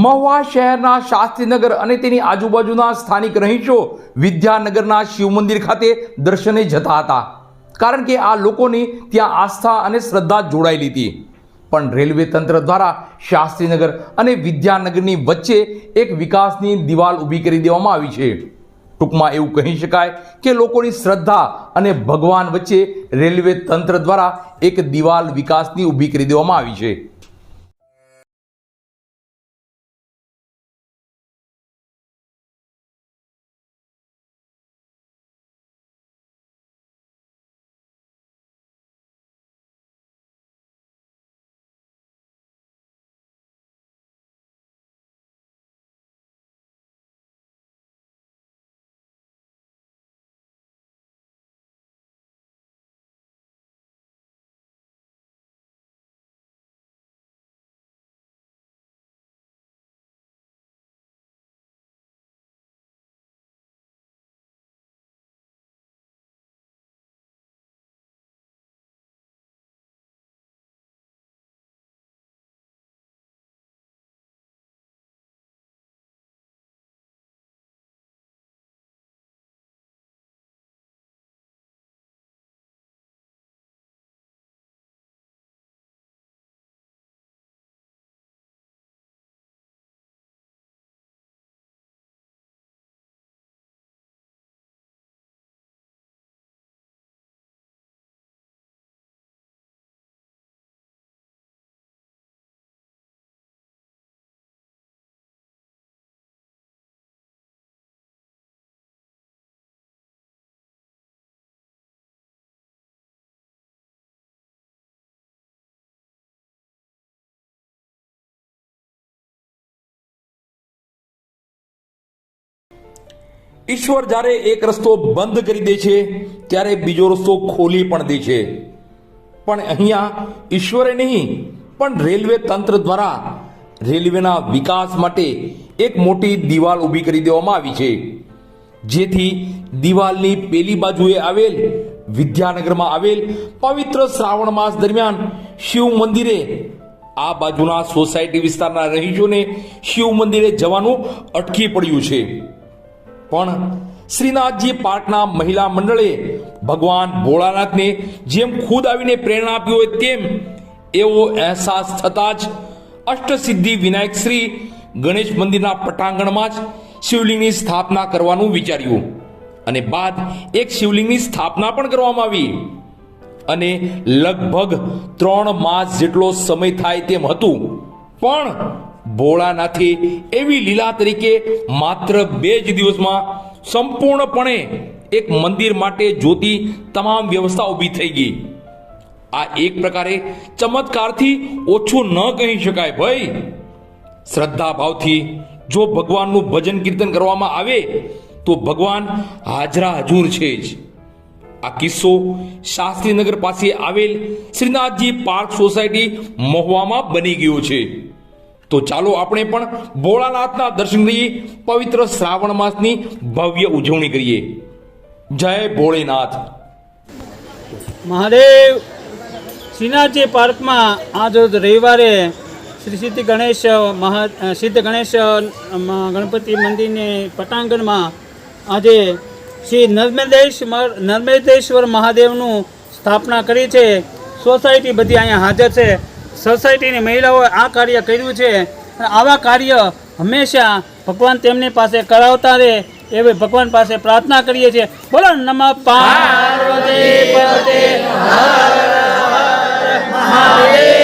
મહુવા શહેરના શાસ્ત્રીનગર અને તેની આજુબાજુના સ્થાનિક રહીશો વિદ્યાનગરના શિવ મંદિર ખાતે દર્શને જતા હતા, કારણ કે આ લોકોની ત્યાં આસ્થા અને શ્રદ્ધા જોડાયેલી હતી. પણ રેલવે તંત્ર દ્વારા શાસ્ત્રીનગર અને વિદ્યાનગરની વચ્ચે એક વિકાસની દિવાલ ઊભી કરી દેવામાં આવી છે. ટૂંકમાં એવું કહી શકાય કે લોકોની શ્રદ્ધા અને ભગવાન વચ્ચે રેલવે તંત્ર દ્વારા એક દિવાલ વિકાસની ઊભી કરી દેવામાં આવી છે. ઈશ્વર જ્યારે એક રસ્તો બંધ કરી દે છે ત્યારે બીજો રસ્તો ખોલી પણ દે છે. પણ અહીંયા ઈશ્વરે નહીં પણ રેલવે તંત્ર દ્વારા રેલવેના વિકાસ માટે એક મોટી દિવાલ ઊભી કરી દેવામાં આવી છે, જેથી દિવાલની પેલી બાજુએ આવેલ વિદ્યાનગરમાં આવેલ પવિત્ર શ્રાવણ માસ દરમિયાન શિવ મંદિરે આ બાજુના સોસાયટી વિસ્તારના રહીશોને શિવ મંદિરે જવાનું અટકી પડ્યું છે. પણ શ્રીનાથજી પાર્કના મહિલા મંડળે ભગવાન ભોળાનાથને જેમ ખુદ આવીને પ્રેરણા આપી હોય તેમ એવો અહેસાસ થતાં જ અષ્ટસિદ્ધિ વિનાયક શ્રી ગણેશ મંદિરના પટાંગણમાં જ શિવલિંગની સ્થાપના કરવાનું વિચાર્યું અને બાદ એક શિવલિંગની સ્થાપના પણ કરવામાં આવી અને લગભગ 3 માસ જેટલો સમય થાય તેમ હતું. પણ ભોળાનાથે એવી લીલા તરીકે માત્ર 2 જ દિવસમાં સંપૂર્ણપણે એક મંદિર માટે જોતી તમામ વ્યવસ્થા ઊભી થઈ ગઈ. આ એક પ્રકારે ચમત્કારથી ઓછું ન કહી શકાય ભાઈ. શ્રદ્ધા ભાવથી જો ભગવાનનું ભજન કીર્તન કરવામાં આવે તો ભગવાન હાજરા હજુર છે જ. આ કિસ્સો શાસ્ત્રીનગર પાસે આવેલ શ્રીનાથજી પાર્ક સોસાયટી મહુવામાં બની ગયો છે. તો ચાલો આપણે પણ ભોળાનાથના દર્શન કરીએ, પવિત્ર શ્રાવણ માસની ભવ્ય ઉજવણી કરીએ. જય ભોળેનાથ. મહાદેવ શ્રીનાથજી પાર્કમાં આજ રોજ રવિવારે શ્રી સિદ્ધ ગણેશ ગણપતિ મંદિરની પટાંગણમાં આજે શ્રી નર્મદેશ્વર મહાદેવનું સ્થાપના કરી છે. સોસાયટી બધી અહીંયા હાજર છે. સોસાયટીની મહિલાઓએ આ કાર્ય કર્યું છે અને આવા કાર્ય હંમેશા ભગવાન તેમની પાસે કરાવતા રહે એવી ભગવાન પાસે પ્રાર્થના કરીએ છીએ. બોલો નમઃ પાર્વતી પતે હર હર મહાદેવ.